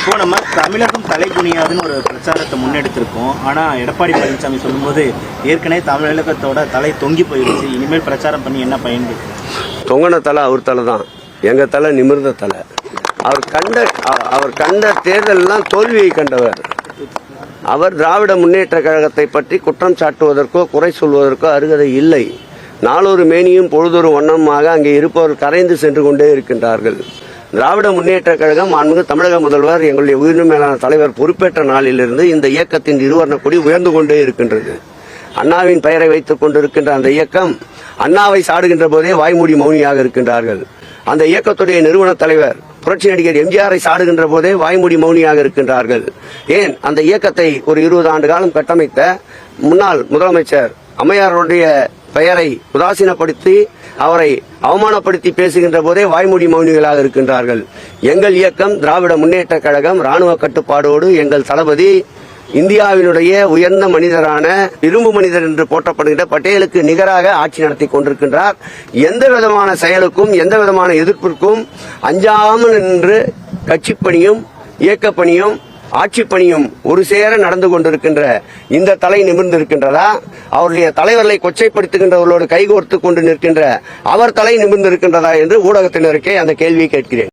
இப்போ நம்ம தமிழகம் தலைகுனியாதுன்னு ஒரு பிரச்சாரத்தை முன்னெடுத்திருக்கோம். ஆனா எடப்பாடி பழனிசாமி சொல்லும்போது ஏற்கனவே தமிழகத்தோட தலை தொங்கி போயிருச்சு, இனிமேல் பிரச்சாரம் பண்ணி என்ன பயன்? தொங்கின தலை அவர் தலை தான், எங்க தலை நிமிர்ந்த தலை. அவர் கண்ட தேர்தலெல்லாம் தோல்வியை கண்டவர். அவர் திராவிட முன்னேற்ற கழகத்தை பற்றி குற்றம் சாட்டுவதற்கோ குறை சொல்வதற்கோ அருகதை இல்லை. நாளொரு மேனியும் பொழுதொரு வண்ணமாக அங்கே இருப்பவர்கள் கரைந்து சென்று கொண்டே இருக்கின்றார்கள். திராவிட முன்னேற்ற கழகம் மாண்புமிகு தமிழக முதல்வர் எங்களுடைய உயிரினும் மேலான தலைவர் பொறுப்பேற்ற நாளிலிருந்து இந்த இயக்கத்தின் இருவர்ண கொடி உயர்ந்து கொண்டே இருக்கின்றது. அண்ணாவின் பெயரை வைத்துக் கொண்டிருக்கின்ற அந்த இயக்கம் அண்ணாவை சாடுகின்ற போதே வாய்மூடி மௌனியாக இருக்கின்றார்கள். அந்த இயக்கத்துடைய நிறுவன தலைவர் புரட்சி நடிகர் எம்ஜிஆரை சாடுகின்ற போதே வாய்மூடி மௌனியாக இருக்கின்றார்கள். ஏன் அந்த இயக்கத்தை ஒரு 20 ஆண்டு காலம் கட்டமைத்த முன்னாள் முதலமைச்சர் அம்மையாருடைய பெயரை உதாசீனப்படுத்தி அவரை அவமானப்படுத்தி பேசுகின்ற போதே வாய்மூடி மௌனிகளாக இருக்கின்றார்கள். எங்கள் இயக்கம் திராவிட முன்னேற்ற கழகம் ராணுவ கட்டுப்பாடோடு எங்கள் தளபதி இந்தியாவினுடைய உயர்ந்த மனிதரான இரும்பு மனிதர் என்று போற்றப்படுகின்ற பட்டேலுக்கு நிகராக ஆட்சி நடத்தி கொண்டிருக்கின்றார். எந்த விதமான செயலுக்கும் எந்த விதமான எதிர்ப்பிற்கும் அஞ்சாமல் நின்று கட்சிப் பணியும் இயக்கப் பணியும் ஆட்சி பணியும் ஒரு சேர நடந்து கொண்டிருக்கின்ற இந்த தலை நிமிர்ந்திருக்கின்றதா? அவருடைய தலைவர்களை கொச்சைப்படுத்துகின்றவர்களோடு கைகோர்த்து கொண்டு நிற்கின்ற அவர் தலை நிமிர்ந்திருக்கின்றதா என்று ஊடகத்தினருக்கே அந்த கேள்வியை கேட்கிறேன்.